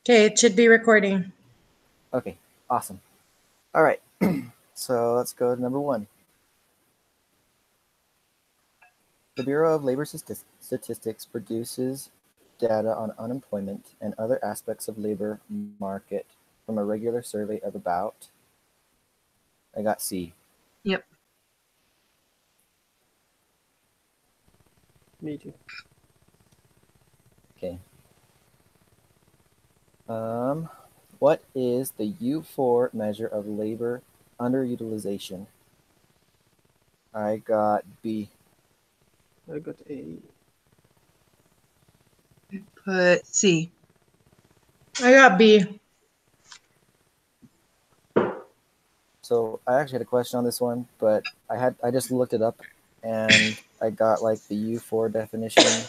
Okay, it should be recording. Okay, awesome. All right, so let's go to number 1. The Bureau of Labor Statistics produces data on unemployment and other aspects of labor market from a regular survey of about. I got C. Yep. Me too. Okay. What is the U4 measure of labor underutilization? I got B. I got A. Put C. I got B. So I actually had a question on this one, but I just looked it up and I got like the U4 definition.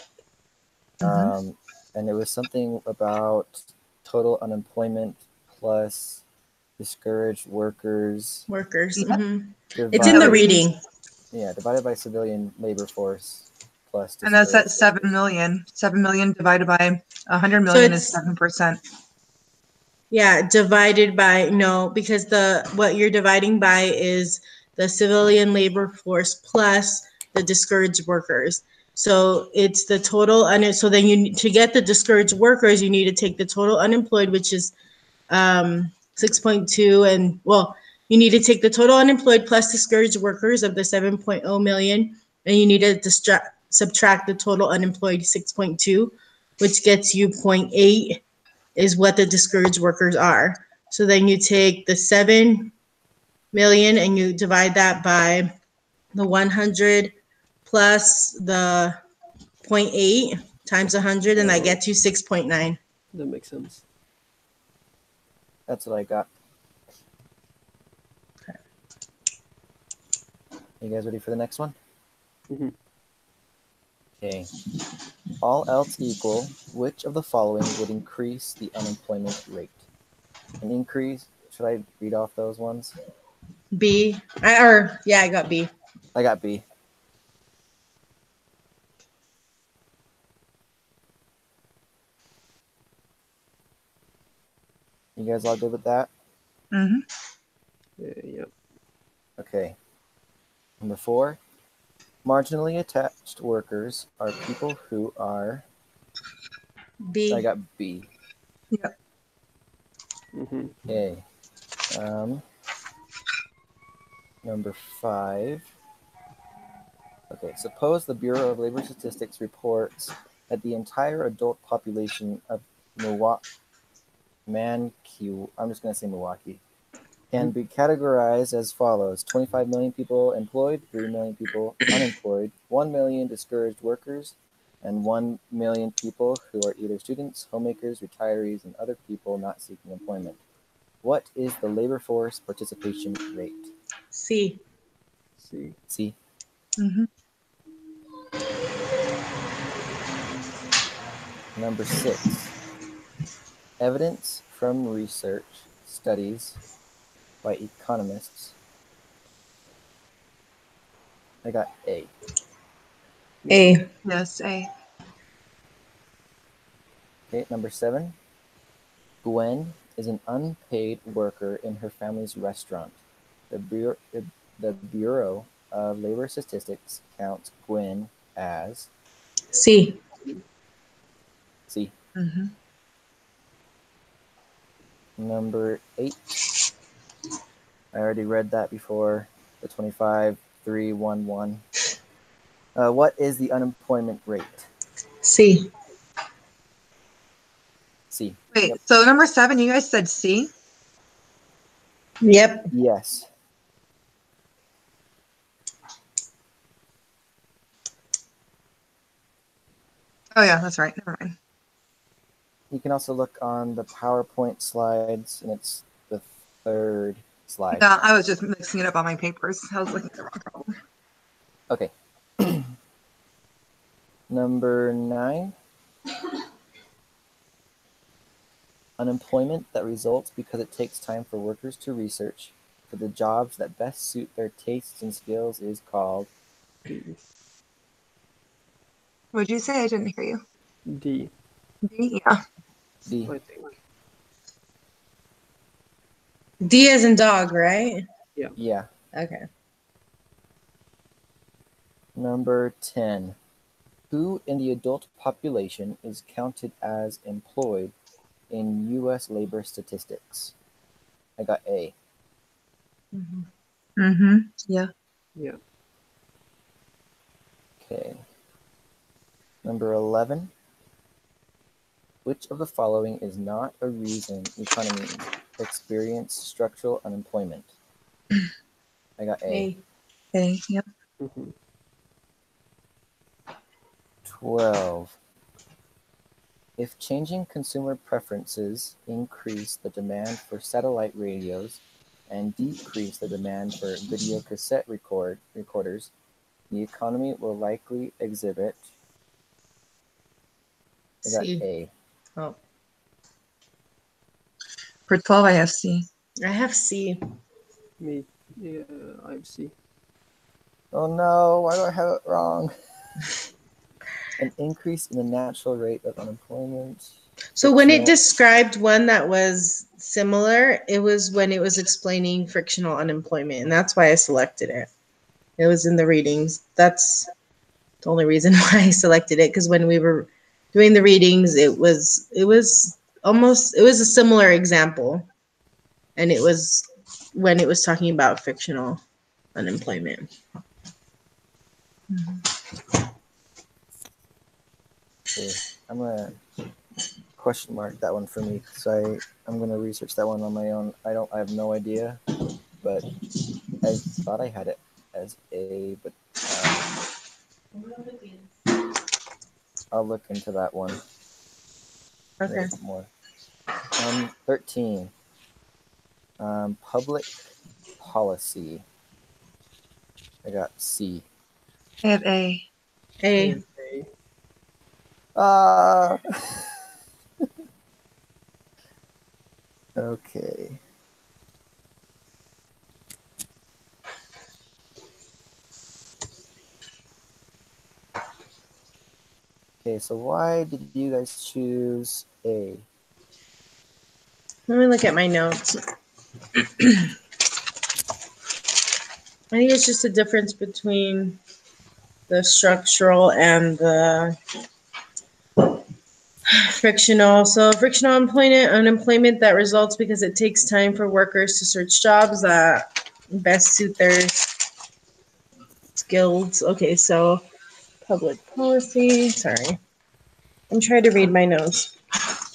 And it was something about total unemployment plus discouraged workers. Workers. Yep. It's in the divided- reading. Yeah, divided by civilian labor force plus And that's at discouraged 7 million. 7 million divided by 100 So million is it's 7%. yeah, divided by no, because what you're dividing by is the civilian labor force plus the discouraged workers. So it's the total so then to get the discouraged workers, you need to take the total unemployed, which is 6.2, and well, you need to take the total unemployed plus discouraged workers of the 7.0 million, and you need to subtract the total unemployed 6.2, which gets you 0.8 is what the discouraged workers are. So then you take the 7 million and you divide that by the 100 plus the 0.8 times 100, and that gets you 6.9. That makes sense. That's what I got. You guys ready for the next one? Mm-hmm. Okay. All else equal, which of the following would increase the unemployment rate? An increase, should I read off those ones? B. I got B. I got B. You guys all good with that? Mm-hmm. Yep. Okay. Number 4. Marginally attached workers are people who are. B. I got B. Yep. Mm-hmm. Okay. Number 5. Okay, suppose the Bureau of Labor Statistics reports that the entire adult population of Milwaukee, I'm just going to say Milwaukee, can be categorized as follows: 25 million people employed, 3 million people unemployed, 1 million discouraged workers, and 1 million people who are either students, homemakers, retirees, and other people not seeking employment. What is the labor force participation rate? C. C. C. Mm-hmm. Number 6. Evidence from research studies by economists. I got A. A. Yes, A. Okay, number 7. Gwen is an unpaid worker in her family's restaurant. The Bureau of Labor Statistics counts Gwen as C. C. Mm-hmm. Number 8. I already read that before. The 25,311. What is the unemployment rate? C. C. Wait, Yep. so number 7, you guys said C? Yep. Yes. Oh, yeah, that's right. Never mind. You can also look on the PowerPoint slides, and it's the 3rd slide. Yeah, I was just mixing it up on my papers. I was looking at the wrong problem. Okay. Number 9. Unemployment that results because it takes time for workers to research for the jobs that best suit their tastes and skills is called D. What'd you say? I didn't hear you. D. D? Yeah. D. I think. D as in dog, right? Yeah. Okay. Number 10. Who in the adult population is counted as employed in U.S. labor statistics? I got A. Mm-hmm. Yeah. Yeah. Okay. Number 11. Which of the following is not a reason economies experience structural unemployment? I got A. A. Yep. Mm-hmm. 12. If changing consumer preferences increase the demand for satellite radios and decrease the demand for video cassette recorders, the economy will likely exhibit. I got C. A. Oh, For 12, I have C. I have C. Me. Yeah, I see. Oh no, why do I have it wrong? An increase in the natural rate of unemployment. So when it Frictional- described one that was similar, it was when it was explaining frictional unemployment, and that's why I selected it. It was in the readings. That's the only reason why I selected it, because when we were doing the readings, it was a similar example, and it was when it was talking about frictional unemployment. Okay, I'm gonna question mark that one for me because I'm gonna research that one on my own. I have no idea, but I thought I had it as A, but I'll look into that one a Okay. little bit more. 13. Public policy. I got C. I have A. A. A. Ah. Okay. Okay, so why did you guys choose A? Let me look at my notes. I think it's just a difference between the structural and the frictional. So frictional unemployment that results because it takes time for workers to search jobs that best suit their skills. Okay, so public policy. Sorry. I'm trying to read my notes.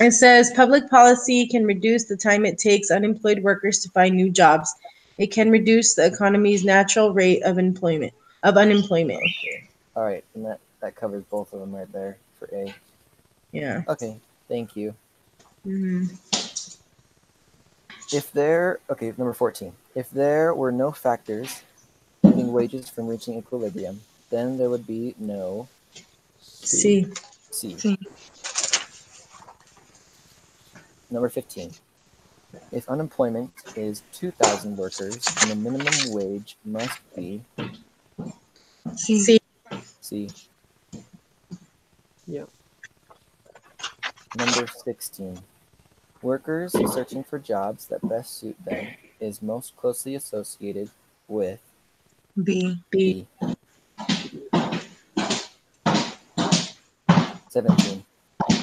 It says public policy can reduce the time it takes unemployed workers to find new jobs. It can reduce the economy's natural rate of unemployment. All right, and that covers both of them right there for A. Yeah. Okay, thank you. Hmm. Okay, number 14. If there were no factors keeping wages from reaching equilibrium, then there would be no C. C. C. Number 15. If unemployment is 2,000 workers, then the minimum wage must be C. C. C. Yeah. Number 16. Workers searching for jobs that best suit them is most closely associated with B. B. B. 17.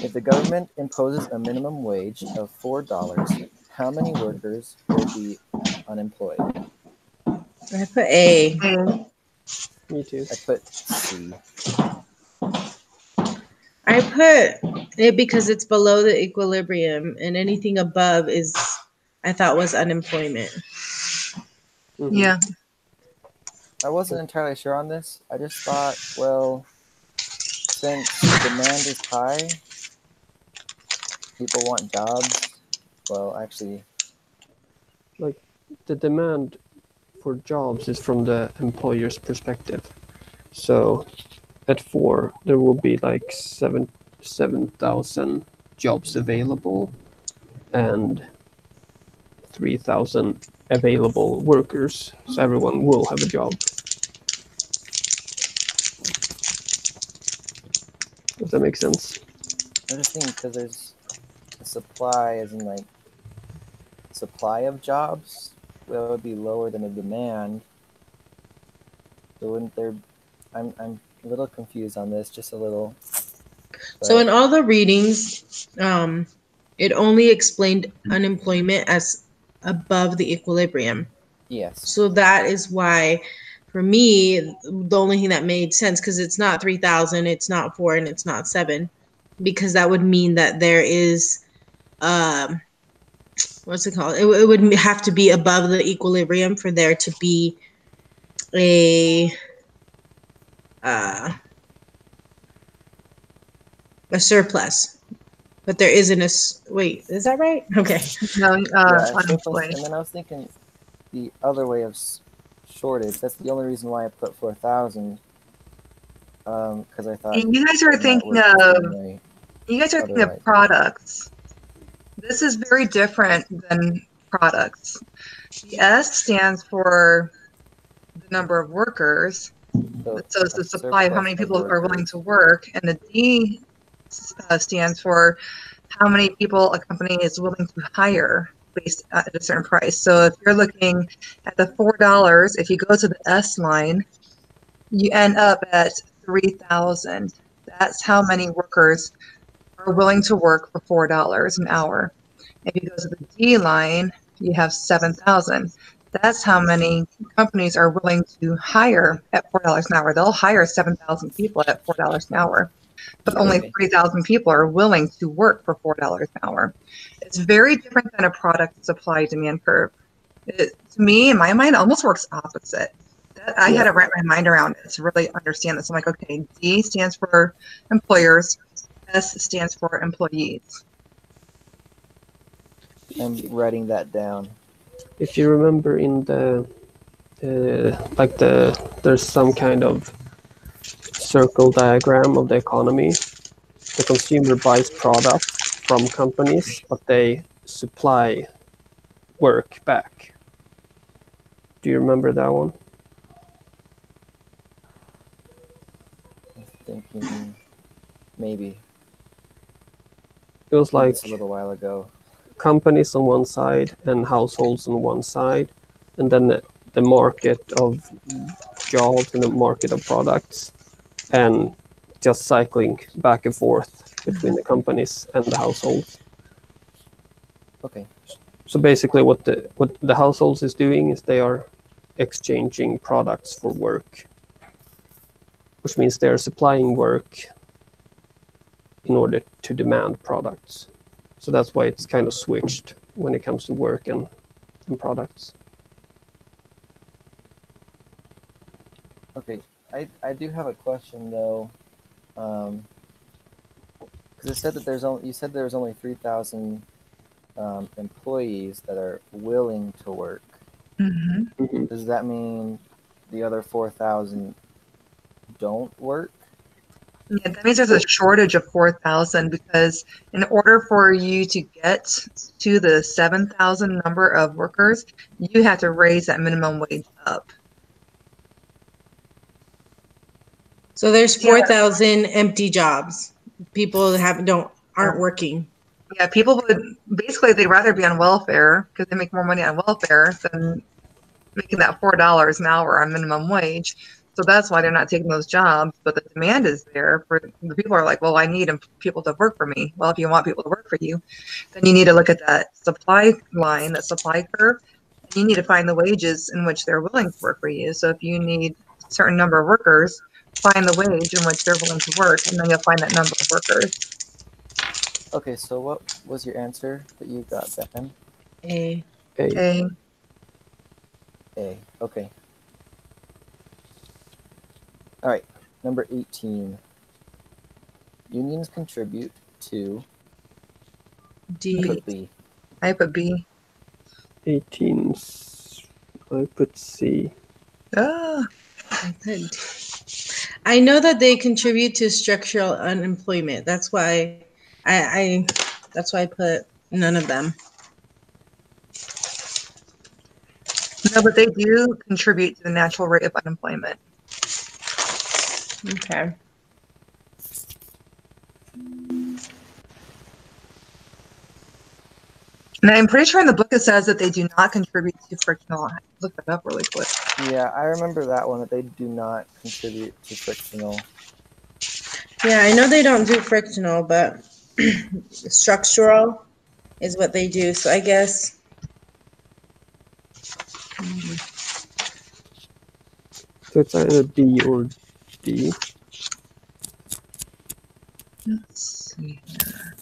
If the government imposes a minimum wage of $4, how many workers will be unemployed? I put A. A. Me too. I put C. I put it because it's below the equilibrium, and anything above is, I thought, was unemployment. Mm-hmm. Yeah. I wasn't entirely sure on this. I just thought, well, since the demand is high, people want jobs. Well, actually, Like the demand for jobs is from the employer's perspective. So at 4, there will be like 7,000 jobs available and 3,000 available workers. So everyone will have a job. Does that make sense? I'm just thinking because there's a supply, as in like supply of jobs would be lower than the demand. So wouldn't there? I'm a little confused on this, just a little. So in But all the readings, it only explained unemployment as above the equilibrium. yes, So that is why, for me, the only thing that made sense, because it's not 3,000, it's not 4, and it's not 7, because that would mean that there is, what's it called? It would have to be above the equilibrium for there to be a uh, a surplus. But there isn't a wait. Is that right? Okay. No, yeah, surplus. unemployed. And then I was thinking the other way of shortage. That's the only reason why I put 4,000. Because I thought You guys are it might thinking work the of same way otherwise. products. This is very different than products. The S stands for the number of workers. So it's a the supply of how many surplus people are willing workers. to work, and the D stands for how many people a company is willing to hire based at a certain price. So if you're looking at the $4, if you go to the S line, you end up at 3,000. That's how many workers are willing to work for $4 an hour. If you go to the D line, you have 7,000. That's how many companies are willing to hire at $4 an hour. They'll hire 7,000 people at $4 an hour, but only Okay. 3,000 people are willing to work for $4 an hour. It's very different than a product supply demand curve. To me, in my mind, it almost works opposite. I had to wrap my mind around it to really understand this. I'm like, okay, D stands for employers, S stands for employees. I'm writing that down. If you remember in there's some kind of circle diagram of the economy. The consumer buys products from companies, but they supply work back. Do you remember that one? I'm thinking maybe. It was like It's a little while ago. companies on one side and households on one side, and then the market of jobs and the market of products, and just cycling back and forth between the companies and the households. Okay. So basically, what the households is doing is they are exchanging products for work, which means they are supplying work in order to demand products. So that's why it's kind of switched when it comes to work and products. Okay. I do have a question though. Because it said that you said there's only 3,000 employees that are willing to work. Mm-hmm. Does that mean the other 4,000 don't work? Yeah, that means there's a shortage of 4,000 because in order for you to get to the 7,000 number of workers, you have to raise that minimum wage up. So there's 4,000 empty jobs. People aren't working. Yeah, people would basically they'd rather be on welfare because they make more money on welfare than making that $4 an hour on minimum wage. So that's why they're not taking those jobs. But the demand is there for the people are like, well, I need people to work for me. Well, if you want people to work for you, then you need to look at that supply line, that supply curve, and you need to find the wages in which they're willing to work for you. So if you need a certain number of workers, find the wage in which they're willing to work, and then you'll find that number of workers. Okay, so what was your answer that you got then? A. Okay. A. Okay. All right. Number 18. Unions contribute to. D. Put B. I put B. 18. I put C. I know that they contribute to structural unemployment. That's why that's why I put none of them. No, but they do contribute to the natural rate of unemployment. Okay. And I'm pretty sure in the book it says that they do not contribute to frictional. Look that up really quick. Yeah, I remember that one, that they do not contribute to frictional. Yeah, I know they don't do frictional, but structural is what they do. So I guess So it's either B or D. Let's see here.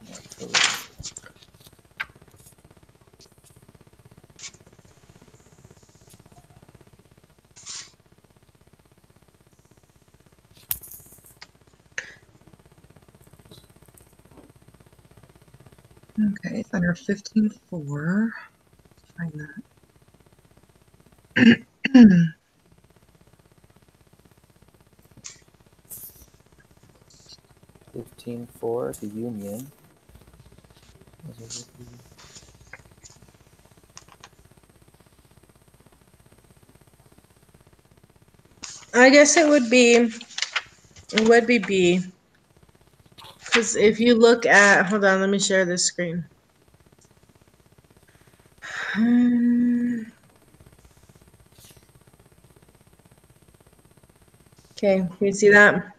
Not totally. Okay, it's under 15.4. Find that. 15.4, the union. I guess it would be B. Because if you look at, hold on, let me share this screen. Okay, can you see that?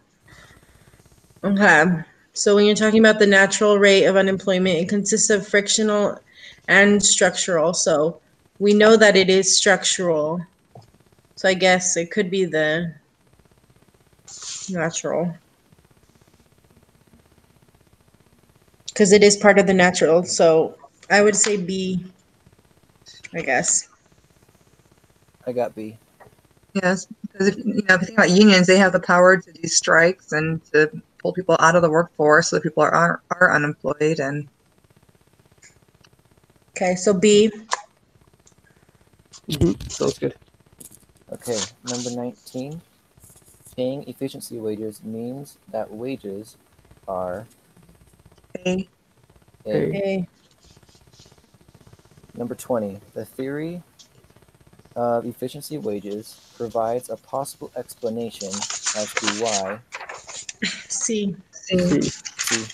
Okay, so when you're talking about the natural rate of unemployment, it consists of frictional and structural. So we know that it is structural. So I guess it could be the natural. Because it is part of the natural. So I would say B, I guess. I got B. Yes, because if you think about unions, they have the power to do strikes and to pull people out of the workforce so that people are unemployed. And Okay, so B. Sounds good. Okay, number 19. Paying efficiency wages means that wages are A. A. A. Number 20. The theory of efficiency wages provides a possible explanation as to why C. C. C. C.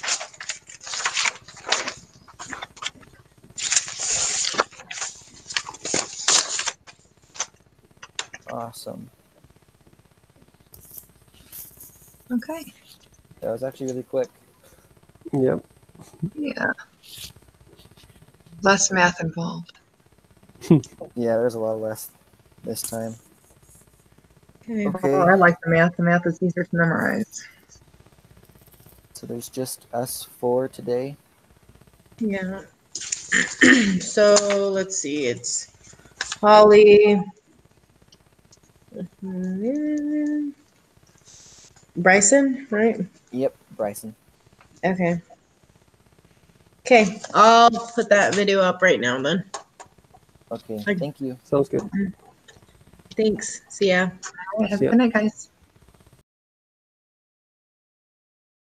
Awesome. Okay. That was actually really quick. Yep. Yeah. Less math involved. Yeah, there's a lot less this time. Okay. Okay, Oh, I like the math. The math is easier to memorize. so there's just us four today. Yeah. So let's see. It's Holly, Bryson, right? Yep, Bryson. Okay. Okay. I'll put that video up right now then. Okay, Like- thank you. Sounds good. Thanks. See ya. All right, have See a ya. good night, guys.